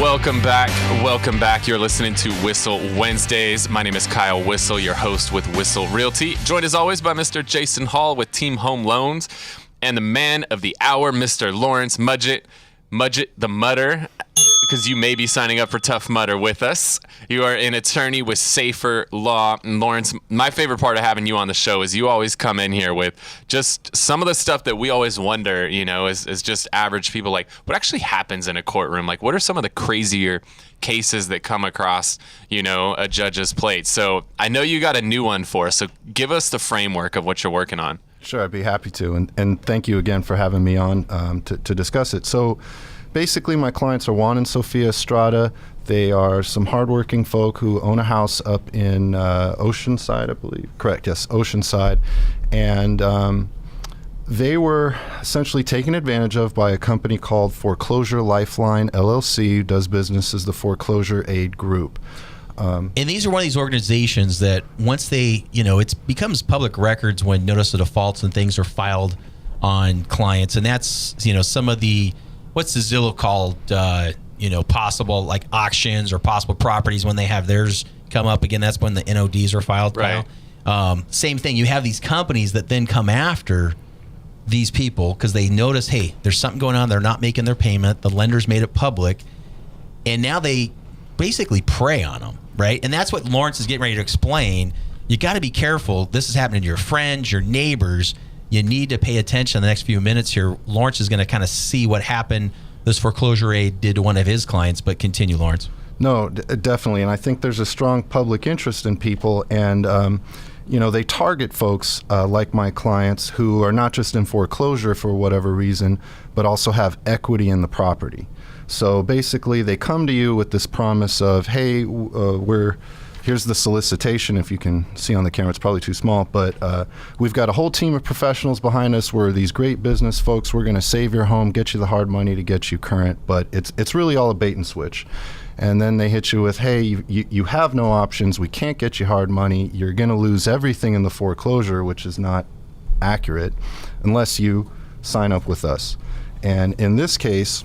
Welcome back. Welcome back. You're listening to Whissel Wednesdays. My name is Kyle Whissel, your host with Whissel Realty. Joined as always by Mr. Jason Hall with Team Home Loans and the man of the hour, Mr. Lawrence Mudget. Mudget the Mudder, because you may be signing up for Tough Mudder with us. You are an attorney with Safer Law. And Lawrence, my favorite part of having you on the show is you always come in here with just some of the stuff that we always wonder, you know, as just average people, like what actually happens in a courtroom? Like what are some of the crazier cases that come across, you know, a judge's plate? So I know you got a new one for us, so give us the framework of what you're working on. Sure, I'd be happy to. And thank you again for having me on to discuss it. So basically, my clients are Juan and Sophia Estrada. They are some hardworking folk who own a house up in Oceanside, I believe. Correct, yes, Oceanside. And they were essentially taken advantage of by a company called Foreclosure Lifeline, LLC, who does business as the Foreclosure Aid Group. And these are one of these organizations that once they, you know, it becomes public records when notice of defaults and things are filed on clients. And that's, you know, some of the, what's the Zillow called, you know, possible like auctions or possible properties when they have theirs come up again. That's when the NODs are filed. Right. Same thing. You have these companies that then come after these people because they notice, hey, there's something going on. They're not making their payment. The lender's made it public. And now they basically prey on them. Right. And that's what Lawrence is getting ready to explain. You got to be careful. This is happening to your friends, your neighbors. You need to pay attention in the next few minutes here. Lawrence is going to kind of see what happened. This foreclosure aid did to one of his clients, but continue, Lawrence. No, definitely. And I think there's a strong public interest in people. And, you know, they target folks like my clients who are not just in foreclosure for whatever reason, but also have equity in the property. So basically, they come to you with this promise of, hey, here's the solicitation. If you can see on the camera, it's probably too small, but we've got a whole team of professionals behind us. We're these great business folks. We're going to save your home, get you the hard money to get you current, but it's really all a bait and switch. And then they hit you with, hey, you have no options. We can't get you hard money. You're going to lose everything in the foreclosure, which is not accurate, unless you sign up with us. And in this case,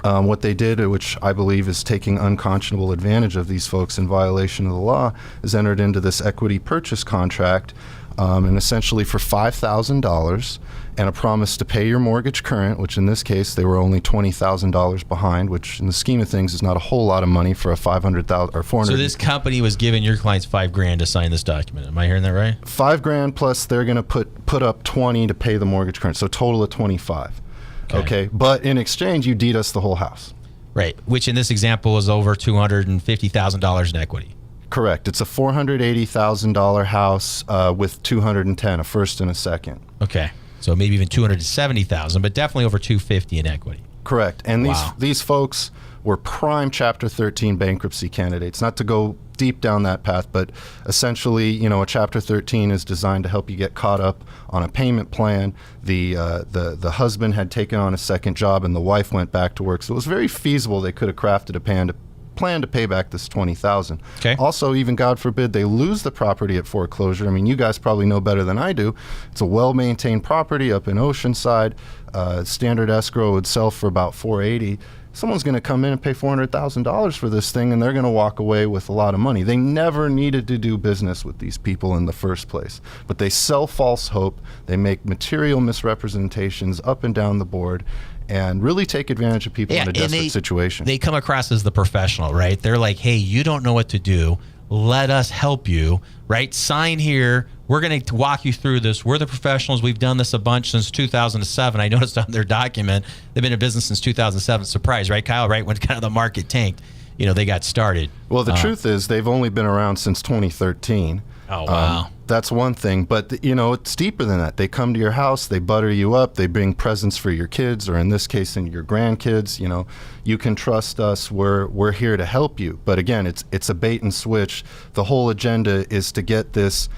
what they did, which I believe is taking unconscionable advantage of these folks in violation of the law, is entered into this equity purchase contract, and essentially for $5,000 and a promise to pay your mortgage current, which in this case they were only $20,000 behind, which in the scheme of things is not a whole lot of money for a $500,000 or $400,000. So this company was giving your clients $5,000 to sign this document. Am I hearing that right? $5,000 plus they're going to put up $20,000 to pay the mortgage current, so total of $25,000. Okay, but in exchange, you deed us the whole house. Right, which in this example is over $250,000 in equity. Correct. It's a $480,000 house with $210,000, a first and a second. Okay, so maybe even $270,000, but definitely over $250,000 in equity. Correct. And Wow. these folks were prime Chapter 13 bankruptcy candidates. Not to go deep down that path, but essentially, you know, a Chapter 13 is designed to help you get caught up on a payment plan. The husband had taken on a second job and the wife went back to work, so it was very feasible they could have crafted a plan to pay back this $20,000. Okay. Also, even God forbid they lose the property at foreclosure. I mean, you guys probably know better than I do. It's a well-maintained property up in Oceanside. Standard escrow would sell for about $480,000. Someone's going to come in and pay $400,000 for this thing, and they're going to walk away with a lot of money. They never needed to do business with these people in the first place, but they sell false hope. They make material misrepresentations up and down the board and really take advantage of people in a desperate situation. They come across as the professional, right? They're like, hey, you don't know what to do. Let us help you, right? Sign here. We're going to walk you through this. We're the professionals. We've done this a bunch since 2007. I noticed on their document, they've been in business since 2007. Surprise, right, Kyle? Right when kind of the market tanked, you know, they got started. Well, the truth is they've only been around since 2013. Oh, wow. That's one thing. But, you know, it's deeper than that. They come to your house. They butter you up. They bring presents for your kids, or in this case, your grandkids. You know, you can trust us. We're here to help you. But, again, it's a bait and switch. The whole agenda is to get this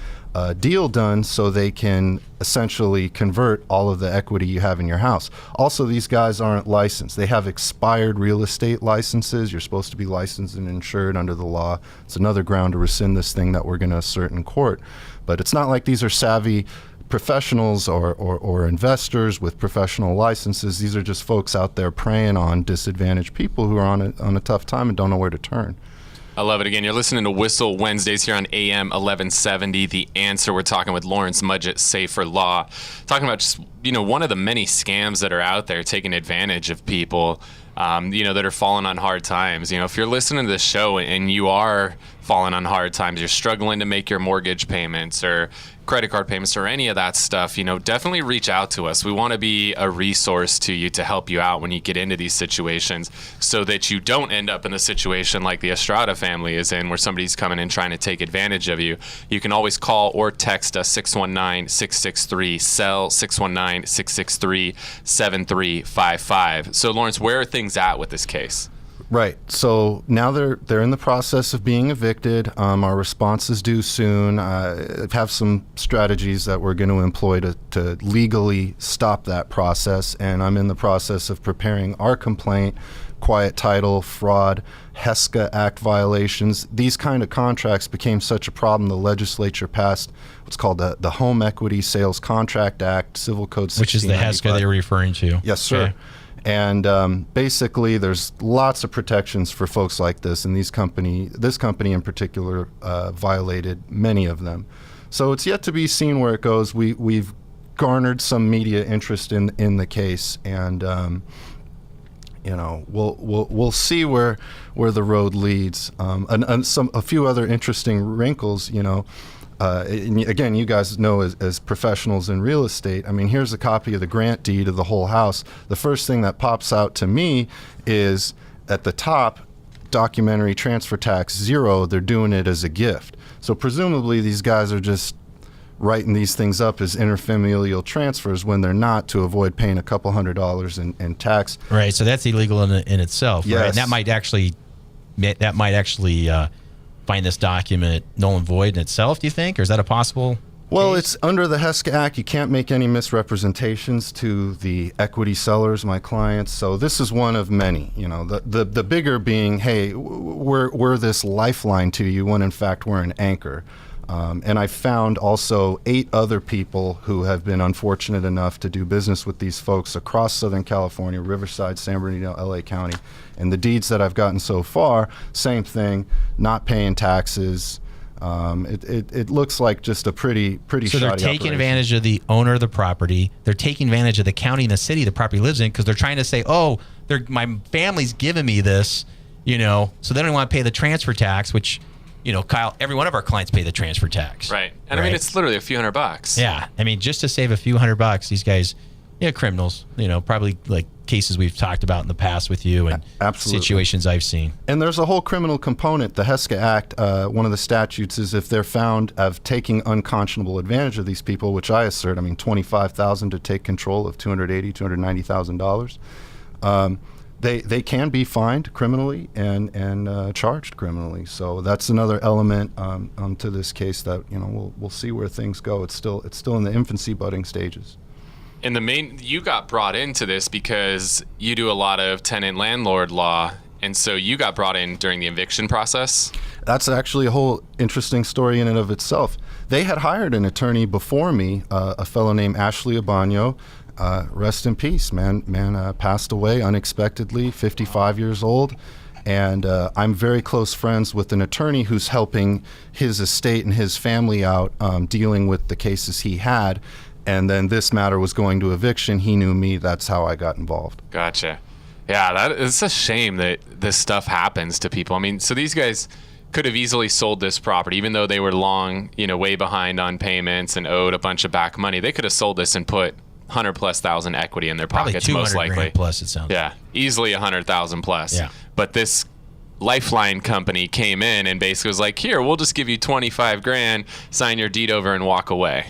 deal done so they can essentially convert all of the equity you have in your house. Also, these guys aren't licensed. They have expired real estate licenses. You're supposed to be licensed and insured under the law. It's another ground to rescind this thing that we're going to assert in court. But it's not like these are savvy professionals or investors with professional licenses. These are just folks out there preying on disadvantaged people who are on a tough time and don't know where to turn. I love it. Again, you're listening to Whissel Wednesdays here on AM 1170. The Answer. We're talking with Lawrence Mudget, Safer Law, talking about just, one of the many scams that are out there taking advantage of people, that are falling on hard times. If you're listening to this show and you are falling on hard times, you're struggling to make your mortgage payments or credit card payments or any of that stuff, definitely reach out to us. We want to be a resource to you to help you out when you get into these situations so that you don't end up in a situation like the Estrada family is in, where somebody's coming in trying to take advantage of you. You can always call or text us 619-663-SELL, 619-663-7355. So Lawrence, where are things at with this case? Right. So now they're in the process of being evicted. Our response is due soon. I have some strategies that we're going to employ to legally stop that process, and I'm in the process of preparing our complaint, quiet title, fraud, HESCA Act violations. These kind of contracts became such a problem, the legislature passed what's called the Home Equity Sales Contract Act, Civil Code 1695. Which is the HESCA they're referring to. Yes, sir. Okay. And basically, there's lots of protections for folks like this, and this company in particular violated many of them. So it's yet to be seen where it goes. We've garnered some media interest in the case, and we'll see where the road leads. And a few other interesting wrinkles, again, you guys know as professionals in real estate, here's a copy of the grant deed of the whole house. The first thing that pops out to me is at the top, documentary transfer tax 0. They're doing it as a gift. So presumably these guys are just writing these things up as interfamilial transfers when they're not, to avoid paying a couple $100s in tax. Right. So that's illegal in itself. Yes. Right? And that might actually find this document null and void in itself, do you think? Or is that a possible Well, case? It's under the HESCA Act. You can't make any misrepresentations to the equity sellers, my clients. So this is one of many. The bigger being, hey, we're this lifeline to you, when in fact we're an anchor. And I found also 8 other people who have been unfortunate enough to do business with these folks across Southern California, Riverside, San Bernardino, LA County. And the deeds that I've gotten so far, same thing, not paying taxes. It looks like just a pretty so shoddy they're taking operation. advantage of the owner of the property. They're taking advantage of the county and the city the property lives in, because they're trying to say, my family's giving me this, so they don't want to pay the transfer tax, which, Kyle, every one of our clients pay the transfer tax. Right. And it's literally a few $100. Yeah. Just to save a few $100, these guys, criminals, probably like cases we've talked about in the past with you, and Absolutely. Situations I've seen. And there's a whole criminal component. The HESCA Act, one of the statutes is if they're found of taking unconscionable advantage of these people, which I assert, $25,000 to take control of $290,000. They can be fined criminally and charged criminally. So that's another element to this case that we'll see where things go. It's still in the infancy, budding stages. And you got brought into this because you do a lot of tenant landlord law, and so you got brought in during the eviction process. That's actually a whole interesting story in and of itself. They had hired an attorney before me, a fellow named Ashley Abano. Rest in peace, man passed away unexpectedly, 55 years old. And I'm very close friends with an attorney who's helping his estate and his family out, dealing with the cases he had. And then this matter was going to eviction. He knew me. That's how I got involved. Gotcha. Yeah, it's a shame that this stuff happens to people. So these guys could have easily sold this property, even though they were long, way behind on payments and owed a bunch of back money. They could have sold this and put $100,000+ equity in their pockets, most likely. Plus, it sounds. Yeah, easily $100,000+. Yeah. But this Lifeline Company came in and basically was like, "Here, we'll just give you $25,000, sign your deed over, and walk away."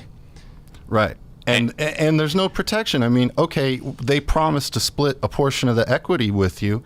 Right. And there's no protection. Okay, they promised to split a portion of the equity with you.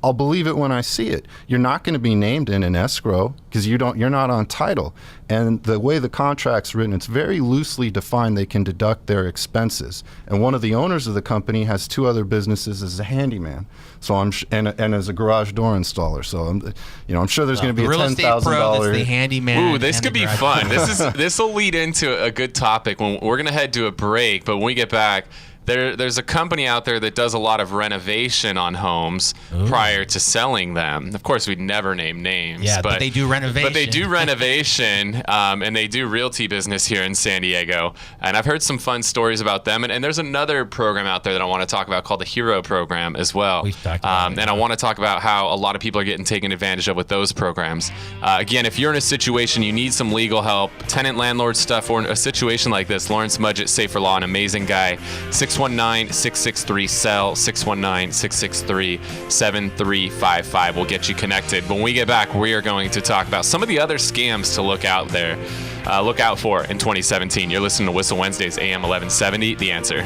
I'll believe it when I see it. You're not going to be named in an escrow because you're not on title. And the way the contract's written, it's very loosely defined. They can deduct their expenses. And one of the owners of the company has 2 other businesses as a handyman. So and as a garage door installer. So I'm sure there's going to be a $10,000. The handyman. Ooh, this could be fun. This will lead into a good topic. When we're going to head to a break, but when we get back, there's a company out there that does a lot of renovation on homes prior to selling them. Of course, we'd never name names. Yeah, but they do renovation. But they do renovation, and they do realty business here in San Diego. And I've heard some fun stories about them. And there's another program out there that I want to talk about called the Hero Program as well. We've talked about it. And I want to talk about how a lot of people are getting taken advantage of with those programs. Again, if you're in a situation, you need some legal help, tenant landlord stuff, or a situation like this, Lawrence Mudget, Safe for Law, an amazing guy. 619-663-SELL, 619-663-7355 will get you connected. When we get back, we are going to talk about some of the other scams to look out for in 2017. You're listening to Whissel Wednesdays, AM 1170, The Answer.